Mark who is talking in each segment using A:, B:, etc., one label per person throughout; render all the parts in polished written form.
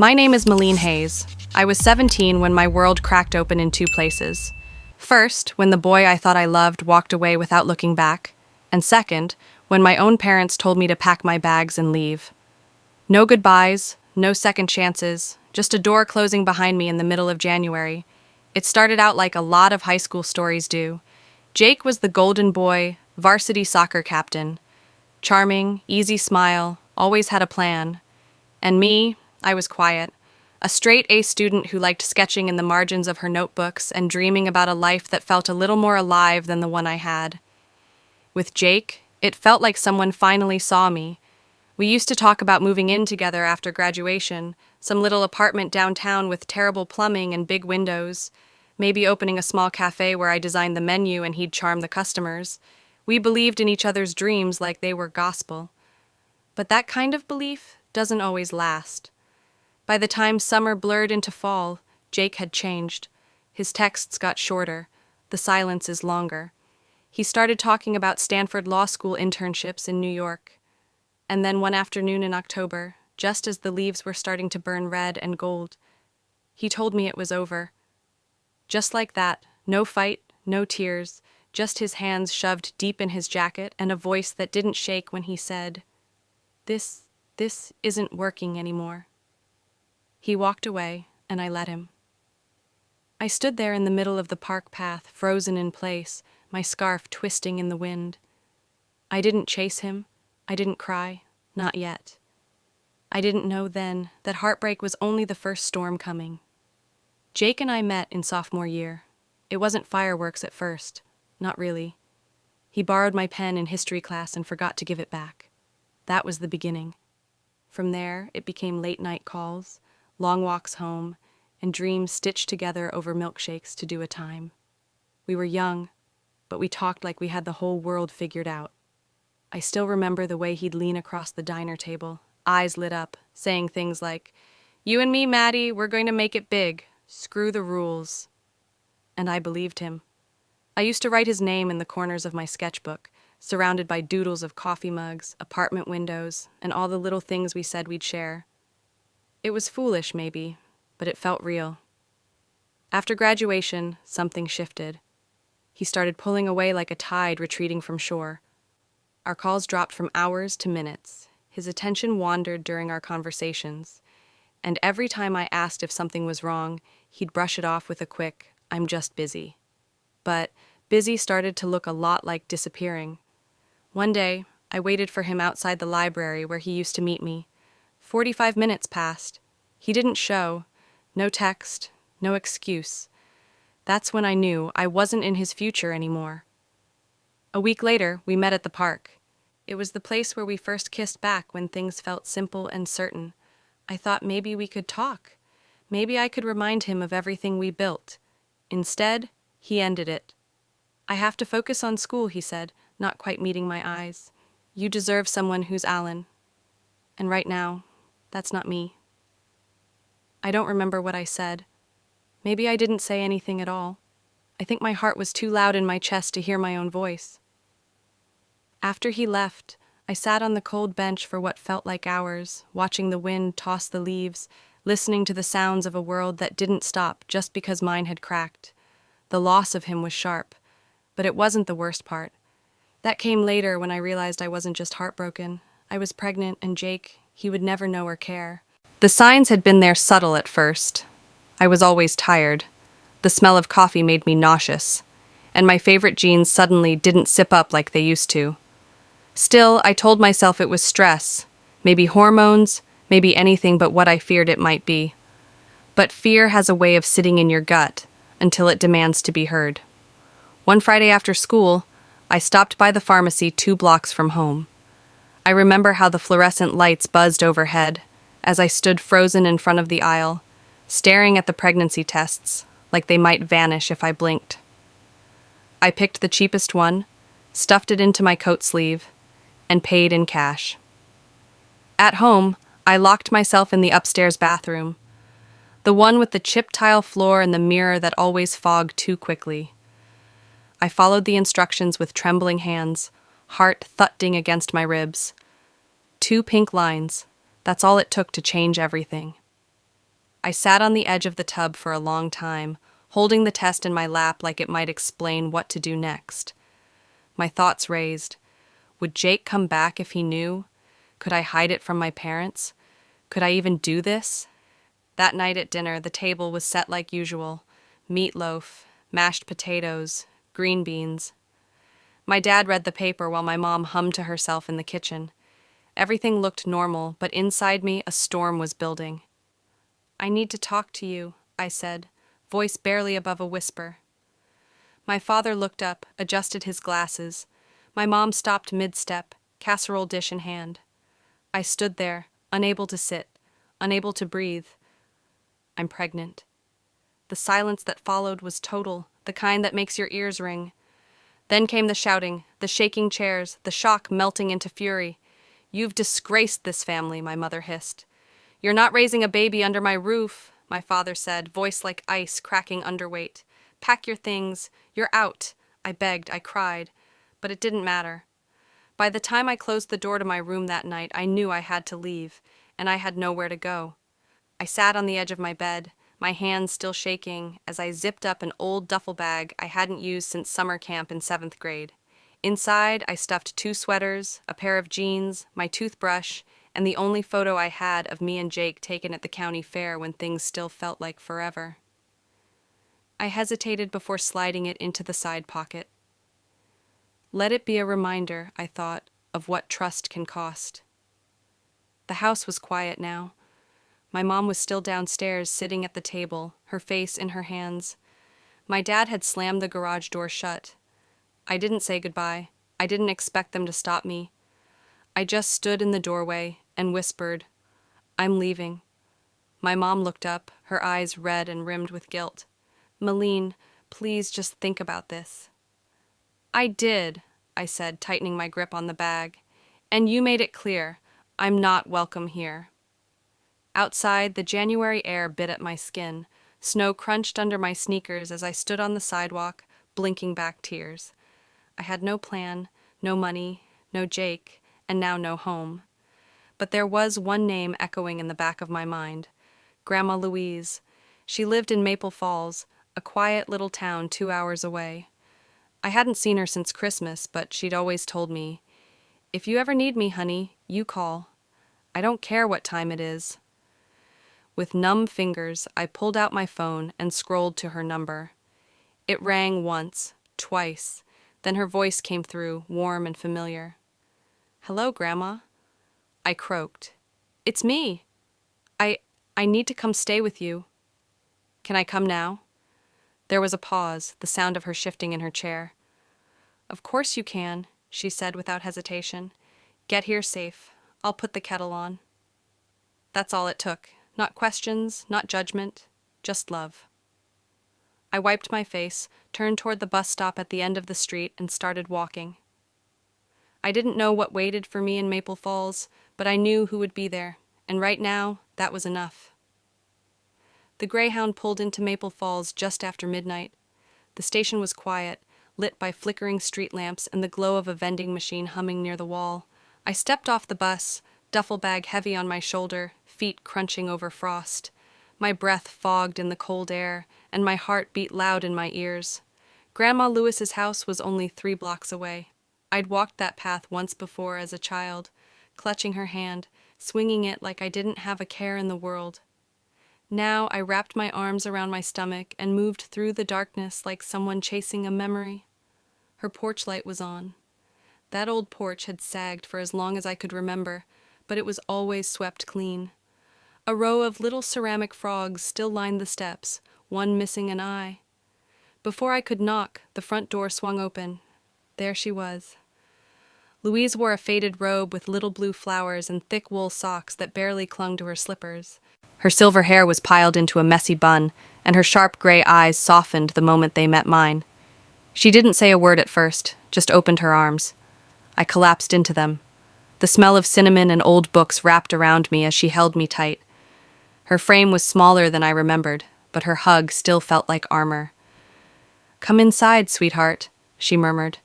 A: My name is Malene Hayes. I was 17 when my world cracked open in two places. First, when the boy I thought I loved walked away without looking back, and second, when my own parents told me to pack my bags and leave. No goodbyes, no second chances, just a door closing behind me in the middle of January. It started out like a lot of high school stories do. Jake was the golden boy, varsity soccer captain. Charming, easy smile, always had a plan. And me, I was quiet. A straight A student who liked sketching in the margins of her notebooks and dreaming about a life that felt a little more alive than the one I had. With Jake, it felt like someone finally saw me. We used to talk about moving in together after graduation, some little apartment downtown with terrible plumbing and big windows, maybe opening a small cafe where I designed the menu and he'd charm the customers. We believed in each other's dreams like they were gospel. But that kind of belief doesn't always last. By the time summer blurred into fall, Jake had changed. His texts got shorter, the silences longer. He started talking about Stanford Law School internships in New York. And then one afternoon in October, just as the leaves were starting to burn red and gold, he told me it was over. Just like that, no fight, no tears, just his hands shoved deep in his jacket and a voice that didn't shake when he said, This isn't working anymore." He walked away, and I let him. I stood there in the middle of the park path, frozen in place, my scarf twisting in the wind. I didn't chase him. I didn't cry. Not yet. I didn't know then that heartbreak was only the first storm coming. Jake and I met in sophomore year. It wasn't fireworks at first. Not really. He borrowed my pen in history class and forgot to give it back. That was the beginning. From there, it became late-night calls, long walks home, and dreams stitched together over milkshakes to do a time. We were young, but we talked like we had the whole world figured out. I still remember the way he'd lean across the diner table, eyes lit up, saying things like, "You and me, Maddie, we're going to make it big. Screw the rules." And I believed him. I used to write his name in the corners of my sketchbook, surrounded by doodles of coffee mugs, apartment windows, and all the little things we said we'd share. It was foolish, maybe, but it felt real. After graduation, something shifted. He started pulling away like a tide retreating from shore. Our calls dropped from hours to minutes. His attention wandered during our conversations, and every time I asked if something was wrong, he'd brush it off with a quick, "I'm just busy." But busy started to look a lot like disappearing. One day, I waited for him outside the library where he used to meet me. 45 minutes passed. He didn't show. No text, no excuse. That's when I knew I wasn't in his future anymore. A week later, we met at the park. It was the place where we first kissed back when things felt simple and certain. I thought maybe we could talk. Maybe I could remind him of everything we built. Instead, he ended it. "I have to focus on school," he said, not quite meeting my eyes. "You deserve someone who's Alan. And right now, that's not me." I don't remember what I said. Maybe I didn't say anything at all. I think my heart was too loud in my chest to hear my own voice. After he left, I sat on the cold bench for what felt like hours, watching the wind toss the leaves, listening to the sounds of a world that didn't stop just because mine had cracked. The loss of him was sharp, but it wasn't the worst part. That came later when I realized I wasn't just heartbroken. I was pregnant, and Jake, he would never know or care. The signs had been there subtle at first. I was always tired. The smell of coffee made me nauseous, and my favorite jeans suddenly didn't zip up like they used to. Still, I told myself it was stress, maybe hormones, maybe anything but what I feared it might be. But fear has a way of sitting in your gut until it demands to be heard. One Friday after school, I stopped by the pharmacy 2 blocks from home. I remember how the fluorescent lights buzzed overhead as I stood frozen in front of the aisle, staring at the pregnancy tests like they might vanish if I blinked. I picked the cheapest one, stuffed it into my coat sleeve, and paid in cash. At home, I locked myself in the upstairs bathroom, the one with the chipped tile floor and the mirror that always fogged too quickly. I followed the instructions with trembling hands, heart thudding against my ribs. 2 pink lines. That's all it took to change everything. I sat on the edge of the tub for a long time, holding the test in my lap like it might explain what to do next. My thoughts raised. Would Jake come back if he knew? Could I hide it from my parents? Could I even do this? That night at dinner, the table was set like usual: meatloaf, mashed potatoes, green beans. My dad read the paper while my mom hummed to herself in the kitchen. Everything looked normal, but inside me a storm was building. "I need to talk to you," I said, voice barely above a whisper. My father looked up, adjusted his glasses. My mom stopped mid-step, casserole dish in hand. I stood there, unable to sit, unable to breathe. "I'm pregnant." The silence that followed was total, the kind that makes your ears ring. Then came the shouting, the shaking chairs, the shock melting into fury. "You've disgraced this family," my mother hissed. "You're not raising a baby under my roof," my father said, voice like ice cracking underweight. "Pack your things. You're out." I begged, I cried, but it didn't matter. By the time I closed the door to my room that night, I knew I had to leave, and I had nowhere to go. I sat on the edge of my bed, my hands still shaking, as I zipped up an old duffel bag I hadn't used since summer camp in 7th grade. Inside, I stuffed 2 sweaters, a pair of jeans, my toothbrush, and the only photo I had of me and Jake taken at the county fair when things still felt like forever. I hesitated before sliding it into the side pocket. Let it be a reminder, I thought, of what trust can cost. The house was quiet now. My mom was still downstairs, sitting at the table, her face in her hands. My dad had slammed the garage door shut. I didn't say goodbye. I didn't expect them to stop me. I just stood in the doorway and whispered, "I'm leaving." My mom looked up, her eyes red and rimmed with guilt. "Malene, please just think about this." "I did," I said, tightening my grip on the bag. "And you made it clear. I'm not welcome here." Outside, the January air bit at my skin. Snow crunched under my sneakers as I stood on the sidewalk, blinking back tears. I had no plan, no money, no Jake, and now no home. But there was one name echoing in the back of my mind: Grandma Louise. She lived in Maple Falls, a quiet little town 2 hours away. I hadn't seen her since Christmas, but she'd always told me, "If you ever need me, honey, you call. I don't care what time it is." With numb fingers, I pulled out my phone and scrolled to her number. It rang once, twice, then her voice came through, warm and familiar. "Hello, Grandma." I croaked. "It's me. I need to come stay with you. Can I come now?" There was a pause, the sound of her shifting in her chair. "Of course you can," she said without hesitation. "Get here safe. I'll put the kettle on." That's all it took. Not questions, not judgment, just love. I wiped my face, turned toward the bus stop at the end of the street, and started walking. I didn't know what waited for me in Maple Falls, but I knew who would be there, and right now, that was enough. The Greyhound pulled into Maple Falls just after midnight. The station was quiet, lit by flickering street lamps and the glow of a vending machine humming near the wall. I stepped off the bus, duffel bag heavy on my shoulder, feet crunching over frost. My breath fogged in the cold air, and my heart beat loud in my ears. Grandma Lewis's house was only 3 blocks away. I'd walked that path once before as a child, clutching her hand, swinging it like I didn't have a care in the world. Now I wrapped my arms around my stomach and moved through the darkness like someone chasing a memory. Her porch light was on. That old porch had sagged for as long as I could remember, but it was always swept clean. A row of little ceramic frogs still lined the steps, one missing an eye. Before I could knock, the front door swung open. There she was. Louise wore a faded robe with little blue flowers and thick wool socks that barely clung to her slippers. Her silver hair was piled into a messy bun, and her sharp gray eyes softened the moment they met mine. She didn't say a word at first, just opened her arms. I collapsed into them. The smell of cinnamon and old books wrapped around me as she held me tight. Her frame was smaller than I remembered, but her hug still felt like armor. "Come inside, sweetheart," she murmured.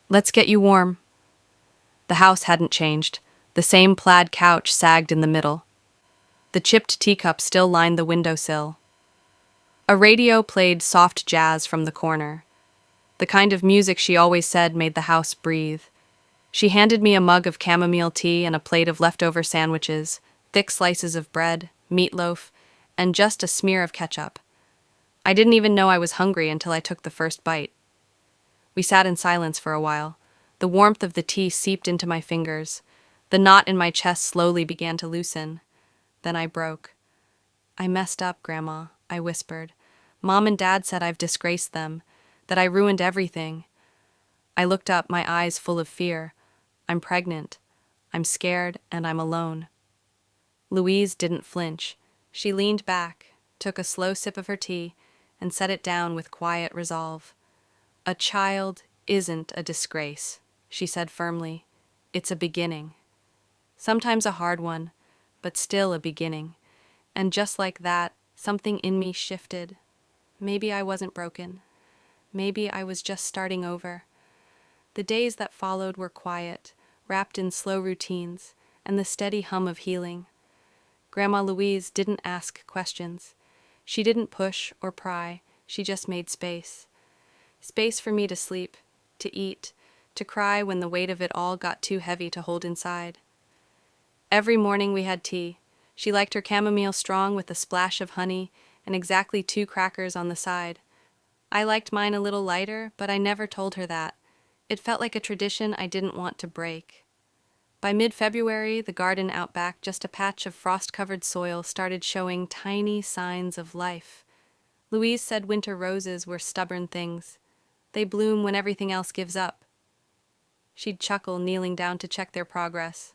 A: "Let's get you warm." The house hadn't changed. The same plaid couch sagged in the middle. The chipped teacup still lined the windowsill. A radio played soft jazz from the corner, the kind of music she always said made the house breathe. She handed me a mug of chamomile tea and a plate of leftover sandwiches, thick slices of bread, meatloaf, and just a smear of ketchup. I didn't even know I was hungry until I took the first bite. We sat in silence for a while. The warmth of the tea seeped into my fingers. The knot in my chest slowly began to loosen. Then I broke. "I messed up, Grandma," I whispered. "Mom and Dad said I've disgraced them, that I ruined everything." I looked up, my eyes full of fear. I'm pregnant. I'm scared, and I'm alone. Louise didn't flinch. She leaned back, took a slow sip of her tea, and set it down with quiet resolve. "A child isn't a disgrace," she said firmly. "It's a beginning. Sometimes a hard one, but still a beginning." And just like that, something in me shifted. Maybe I wasn't broken. Maybe I was just starting over. The days that followed were quiet, wrapped in slow routines, and the steady hum of healing. Grandma Louise didn't ask questions. She didn't push or pry. She just made space. Space for me to sleep, to eat, to cry when the weight of it all got too heavy to hold inside. Every morning we had tea. She liked her chamomile strong with a splash of honey and exactly 2 crackers on the side. I liked mine a little lighter, but I never told her that. It felt like a tradition I didn't want to break. By mid-February, the garden out back, just a patch of frost-covered soil, started showing tiny signs of life. Louise said winter roses were stubborn things. They bloom when everything else gives up. She'd chuckle, kneeling down to check their progress.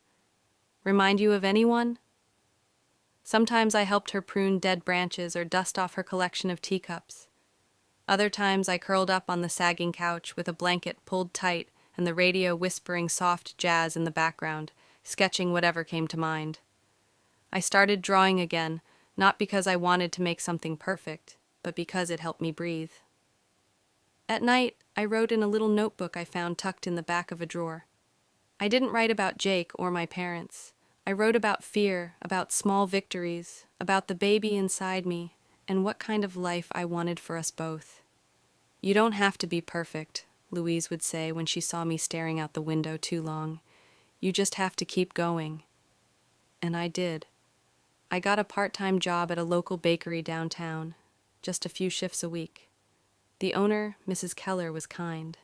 A: "Remind you of anyone?" Sometimes I helped her prune dead branches or dust off her collection of teacups. Other times I curled up on the sagging couch with a blanket pulled tight and the radio whispering soft jazz in the background, sketching whatever came to mind. I started drawing again, not because I wanted to make something perfect, but because it helped me breathe. At night, I wrote in a little notebook I found tucked in the back of a drawer. I didn't write about Jake or my parents. I wrote about fear, about small victories, about the baby inside me, and what kind of life I wanted for us both. "You don't have to be perfect," Louise would say when she saw me staring out the window too long. "You just have to keep going." And I did. I got a part-time job at a local bakery downtown, just a few shifts a week. The owner, Mrs. Keller, was kind.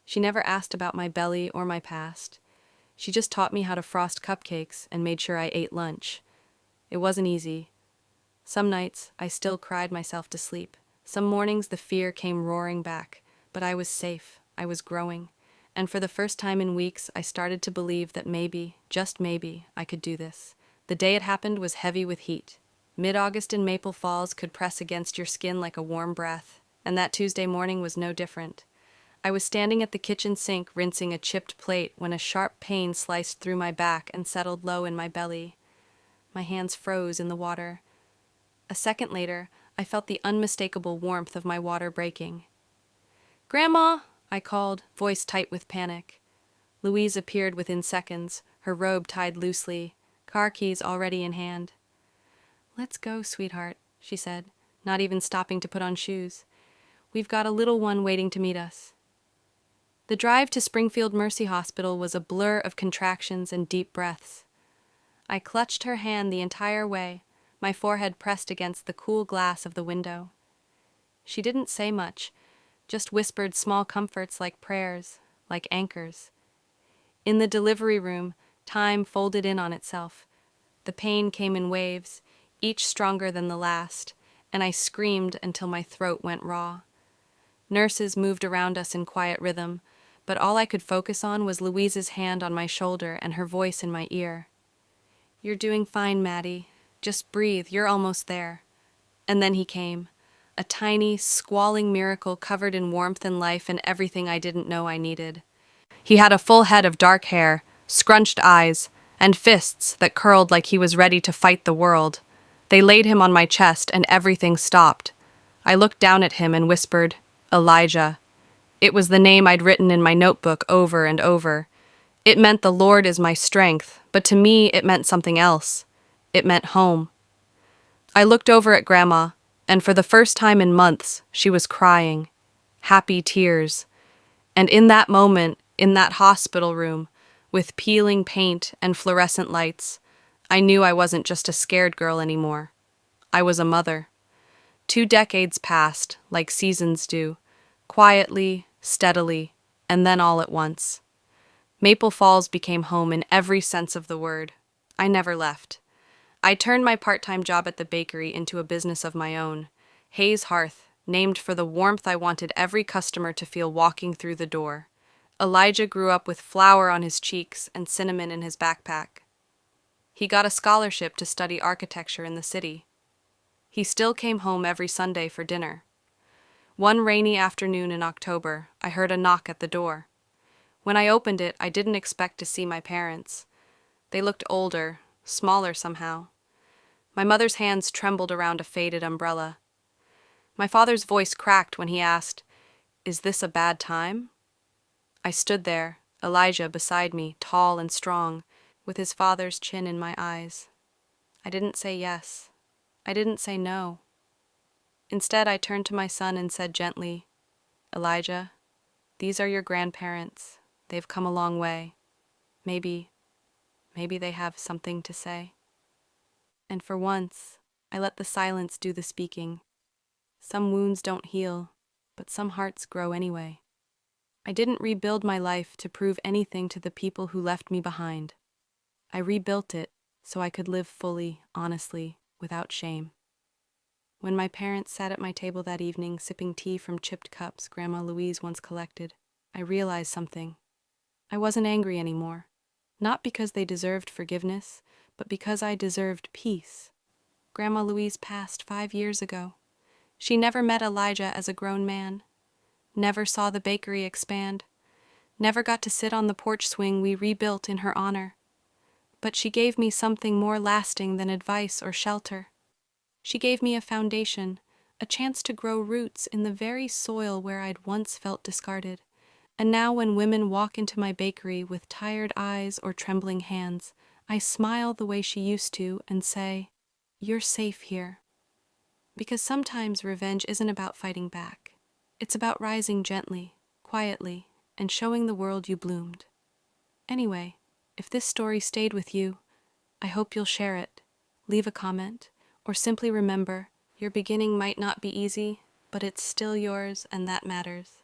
A: She never asked about my belly or my past. She just taught me how to frost cupcakes and made sure I ate lunch. It wasn't easy. Some nights, I still cried myself to sleep. Some mornings, the fear came roaring back. But I was safe. I was growing. And for the first time in weeks, I started to believe that maybe, just maybe, I could do this. The day it happened was heavy with heat. Mid-August in Maple Falls could press against your skin like a warm breath, and that Tuesday morning was no different. I was standing at the kitchen sink rinsing a chipped plate when a sharp pain sliced through my back and settled low in my belly. My hands froze in the water. A second later, I felt the unmistakable warmth of my water breaking. "Grandma!" I called, voice tight with panic. Louise appeared within seconds, her robe tied loosely, car keys already in hand. "Let's go, sweetheart," she said, not even stopping to put on shoes. "We've got a little one waiting to meet us." The drive to Springfield Mercy Hospital was a blur of contractions and deep breaths. I clutched her hand the entire way, my forehead pressed against the cool glass of the window. She didn't say much, just whispered small comforts like prayers, like anchors. In the delivery room, time folded in on itself. The pain came in waves, each stronger than the last, and I screamed until my throat went raw. Nurses moved around us in quiet rhythm, but all I could focus on was Louise's hand on my shoulder and her voice in my ear. "You're doing fine, Maddie. Just breathe, you're almost there." And then he came, a tiny, squalling miracle covered in warmth and life and everything I didn't know I needed. He had a full head of dark hair, scrunched eyes, and fists that curled like he was ready to fight the world. They laid him on my chest and everything stopped. I looked down at him and whispered, "Elijah." It was the name I'd written in my notebook over and over. It meant the Lord is my strength, but to me it meant something else. It meant home. I looked over at Grandma, and for the first time in months, she was crying. Happy tears. And in that moment, in that hospital room, with peeling paint and fluorescent lights, I knew I wasn't just a scared girl anymore. I was a mother. 2 decades passed, like seasons do, quietly, steadily, and then all at once. Maple Falls became home in every sense of the word. I never left. I turned my part-time job at the bakery into a business of my own, Hayes Hearth, named for the warmth I wanted every customer to feel walking through the door. Elijah grew up with flour on his cheeks and cinnamon in his backpack. He got a scholarship to study architecture in the city. He still came home every Sunday for dinner. One rainy afternoon in October, I heard a knock at the door. When I opened it, I didn't expect to see my parents. They looked older, smaller somehow. My mother's hands trembled around a faded umbrella. My father's voice cracked when he asked, "Is this a bad time?" I stood there, Elijah beside me, tall and strong, with his father's chin in my eyes. I didn't say yes. I didn't say no. Instead, I turned to my son and said gently, "Elijah, these are your grandparents. They've come a long way. Maybe they have something to say." And for once, I let the silence do the speaking. Some wounds don't heal, but some hearts grow anyway. I didn't rebuild my life to prove anything to the people who left me behind. I rebuilt it so I could live fully, honestly, without shame. When my parents sat at my table that evening sipping tea from chipped cups Grandma Louise once collected, I realized something. I wasn't angry anymore. Not because they deserved forgiveness, but because I deserved peace. Grandma Louise passed 5 years ago. She never met Elijah as a grown man, never saw the bakery expand, never got to sit on the porch swing we rebuilt in her honor. But she gave me something more lasting than advice or shelter. She gave me a foundation, a chance to grow roots in the very soil where I'd once felt discarded. And now when women walk into my bakery with tired eyes or trembling hands, I smile the way she used to and say, "You're safe here." Because sometimes revenge isn't about fighting back. It's about rising gently, quietly, and showing the world you bloomed. Anyway, if this story stayed with you, I hope you'll share it, leave a comment, or simply remember, your beginning might not be easy, but it's still yours and that matters.